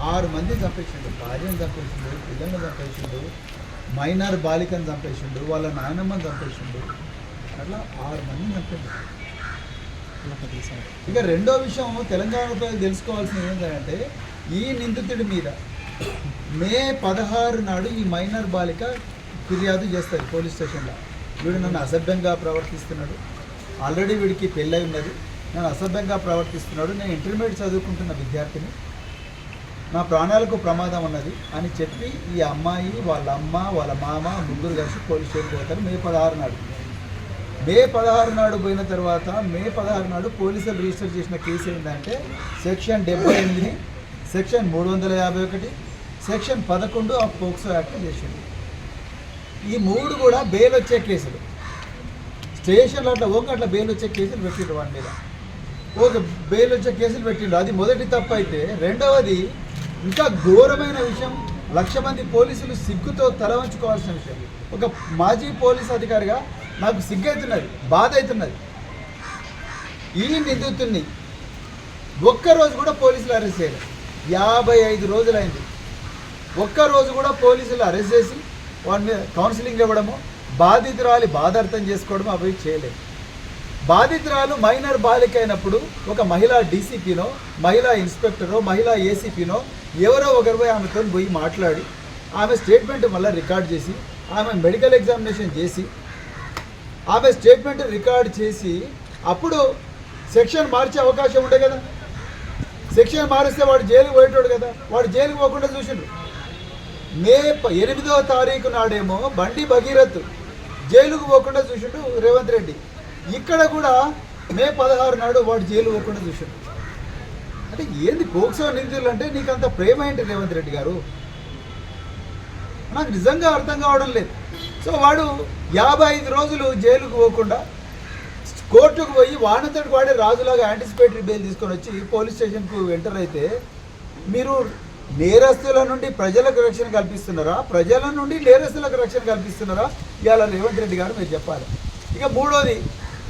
6 మంది చంపేసిండు. భార్యను చంపేసిండు, పిల్లల్ని చంపేసిండు, మైనర్ బాలికను చంపేసిండు, వాళ్ళ నాయనమ్మని చంపేసిండు. అట్లా 6 మందిని చంపేసిండు. ఇక రెండో విషయం తెలంగాణ ప్రజలు తెలుసుకోవాల్సింది ఏంటంటే ఈ నిందితుడి మీద మే 16 నాడు ఈ మైనర్ బాలిక ఫిర్యాదు చేస్తుంది పోలీస్ స్టేషన్లో. వీడు నన్ను అసభ్యంగా ప్రవర్తిస్తున్నాడు, ఆల్రెడీ వీడికి పెళ్ళై ఉన్నది, నన్ను అసభ్యంగా ప్రవర్తిస్తున్నాడు, నేను ఇంటర్మీడియట్ చదువుకుంటున్న విద్యార్థిని, నా ప్రాణాలకు ప్రమాదం ఉన్నది అని చెప్పి ఈ అమ్మాయి వాళ్ళ అమ్మ వాళ్ళ మామ ముగ్గురు కలిసి పోలీస్ స్టేషన్కి పోతారు మే 16 నాడు. మే 16 నాడు పోయిన తర్వాత మే 16 నాడు పోలీసులు రిజిస్టర్ చేసిన కేసు ఏంటంటే section 78, section 351, section 11 of POCSO act చేసింది. ఈ 3 కూడా బెయిల్ వచ్చే కేసులు. స్టేషన్లో అట్లా అట్లా బెయిల్ వచ్చే కేసులు పెట్టిండ్రు వాడి మీద. బెయిల్ వచ్చే కేసులు పెట్టిండ్రు. అది మొదటి తప్పు అయితే, రెండవది ఇంకా ఘోరమైన విషయం, 1,00,000 మంది పోలీసులు సిగ్గుతో తల వంచుకోవాల్సిన విషయం. ఒక మాజీ పోలీస్ అధికారిగా నాకు సిగ్గు అవుతున్నది, బాధ అవుతున్నది. ఈ నిందితుడిని ఒక్కరోజు కూడా పోలీసులు అరెస్ట్ చేయలేదు. 55 రోజులైంది. ఒక్కరోజు కూడా పోలీసులు అరెస్ట్ చేసి వాడి మీద కౌన్సిలింగ్ ఇవ్వడము, బాధితురాలి బాధ అర్థం చేసుకోవడము అవి చేయలేదు. బాధితురాలు మైనర్ బాలిక అయినప్పుడు ఒక మహిళా డీసీపీనో, మహిళా ఇన్స్పెక్టరో, మహిళా ఏసీపీనో ఎవరో ఒకరిపై ఆమెతో పోయి మాట్లాడి ఆమె స్టేట్మెంట్ మళ్ళీ రికార్డ్ చేసి, ఆమె మెడికల్ ఎగ్జామినేషన్ చేసి, ఆమె స్టేట్మెంట్ రికార్డ్ చేసి అప్పుడు సెక్షన్ మార్చే అవకాశం ఉండే కదా. సెక్షన్ మారిస్తే వాడు జైలుకి పోయేటోడు కదా, వాడు జైలుకి పోకుండా చూసిండ్రు. మే 8వ తారీఖు నాడేమో బండి భగీరథ్ జైలుకు పోకుండా చూసిండు రేవంత్ రెడ్డి. ఇక్కడ కూడా మే 16 నాడు వాడు జైలు పోకుండా చూసిండు. అంటే ఏంది పోక్సో నిందితులు అంటే నీకు అంత ప్రేమ ఏంటి రేవంత్ రెడ్డి గారు? నాకు నిజంగా అర్థం కావడం లేదు. సో వాడు 55 రోజులు జైలుకు పోకుండా కోర్టుకు పోయి వాడితోటి వాడే రాజులాగా యాంటిసిపేటరీ బెయిల్ తీసుకొని వచ్చి పోలీస్ స్టేషన్కు ఎంటర్ అయితే మీరు నేరస్తుల నుండి ప్రజలకు రక్షణ కల్పిస్తున్నారా, ప్రజల నుండి నేరస్తులకు రక్షణ కల్పిస్తున్నారా? ఇవాళ రేవంత్ రెడ్డి గారు మీరు చెప్పాలి. ఇక మూడోది,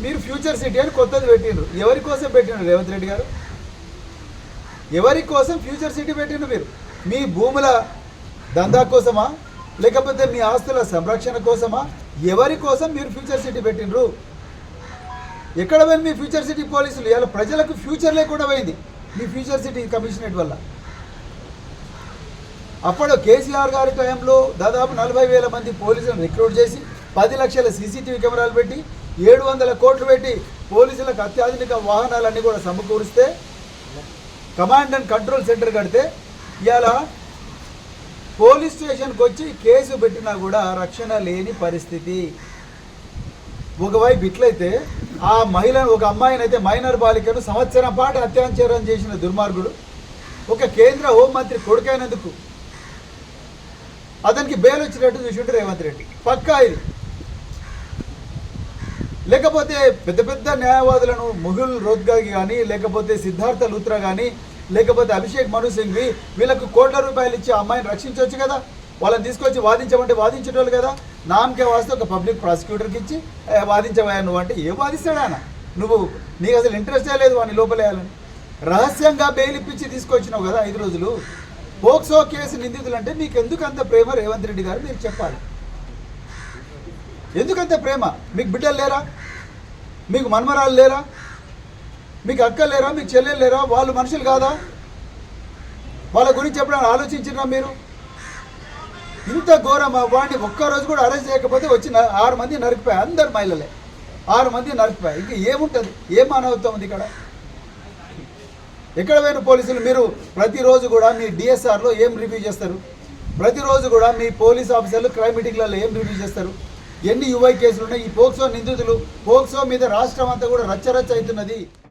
మీరు ఫ్యూచర్ సిటీ అని కొత్తది పెట్టిండ్రు. ఎవరి కోసం పెట్టిండ్రు రేవంత్ రెడ్డి గారు? ఎవరి కోసం ఫ్యూచర్ సిటీ పెట్టిండ్రు మీరు? మీ భూముల దందా కోసమా, లేకపోతే మీ ఆస్తుల సంరక్షణ కోసమా? ఎవరి కోసం మీరు ఫ్యూచర్ సిటీ పెట్టిండ్రు? ఎక్కడ పోయింది మీ ఫ్యూచర్ సిటీ పోలీసులు? ఇవాళ ప్రజలకు ఫ్యూచర్ లేకుండా పోయింది మీ ఫ్యూచర్ సిటీ కమిషనరేట్ వల్ల. అప్పుడు కేసీఆర్ గారి టైంలో దాదాపు 40,000 మంది పోలీసులను రిక్రూట్ చేసి 10 లక్షల సీసీటీవీ కెమెరాలు పెట్టి 700 కోట్లు పెట్టి పోలీసులకు అత్యాధునిక వాహనాలన్నీ కూడా సమకూరిస్తే, కమాండ్ అండ్ కంట్రోల్ సెంటర్ కడితే ఇవాళ పోలీస్ స్టేషన్కి వచ్చి కేసు పెట్టినా కూడా రక్షణ లేని పరిస్థితి. ఒకవైపు ఇట్లయితే ఆ మహిళను, ఒక అమ్మాయిని అయితే మైనర్ బాలికను సంవత్సరం పాటు అత్యాచారం చేసిన దుర్మార్గుడు ఒక కేంద్ర హోంమంత్రి కొడుకైనందుకు అతనికి బెయిల్ వచ్చినట్టు చూసిండు రేవంత్ రెడ్డి. పక్కా ఇది. లేకపోతే పెద్ద పెద్ద న్యాయవాదులను ముహుల్ రోత్గాకి కానీ, లేకపోతే సిద్ధార్థ లూత్రా కానీ, లేకపోతే అభిషేక్ మను సింఘ్వి, వీళ్ళకు కోట్ల రూపాయలు ఇచ్చి అమ్మాయిని రక్షించవచ్చు కదా. వాళ్ళని తీసుకొచ్చి వాదించమంటే వాదించేటోళ్ళు కదా. నామకే వాస్తే ఒక పబ్లిక్ ప్రాసిక్యూటర్కి ఇచ్చి వాదించవా నువ్వు అంటే ఏం వాదిస్తాడు ఆయన? నీకు అసలు ఇంట్రెస్టే లేదు వాడిని లోపలేయాలని. రహస్యంగా బెయిల్ ఇప్పించి తీసుకొచ్చినావు కదా 5 రోజులు. పోక్సో కేసు నిందితులు అంటే మీకు ఎందుకు అంత ప్రేమ రేవంత్ రెడ్డి గారు? మీరు చెప్పాలి. ఎందుకంత ప్రేమ? మీకు బిడ్డలు లేరా? మీకు మన్మరాలు లేరా? మీకు అక్కలు లేరా? మీకు చెల్లెలు లేరా? వాళ్ళు మనుషులు కాదా? వాళ్ళ గురించి ఎప్పుడైనా ఆలోచించినా మీరు? ఇంత ఘోరం. వాడిని ఒక్కరోజు కూడా అరెస్ట్ చేయకపోతే వచ్చి 6 మంది నరికిపోయాయి. అందరు మహిళలే 6 మంది నరికిపోయాయి. ఇంకా ఏముంటుంది? ఏం మానవత్వం ఉంది ఇక్కడ? ఎక్కడ పోయిన పోలీసులు? మీరు ప్రతిరోజు కూడా మీ డిఎస్ఆర్లో ఏం రివ్యూ చేస్తారు? ప్రతిరోజు కూడా మీ పోలీస్ ఆఫీసర్లు క్రైమ్ మీటింగ్లలో ఏం రివ్యూ చేస్తారు? ఎన్ని యువై కేసులు ఉన్నాయి? ఈ పోక్సో నిందితులు, పోక్సో మీద రాష్ట్రం అంతా కూడా రచ్చరచ్చ అవుతున్నది.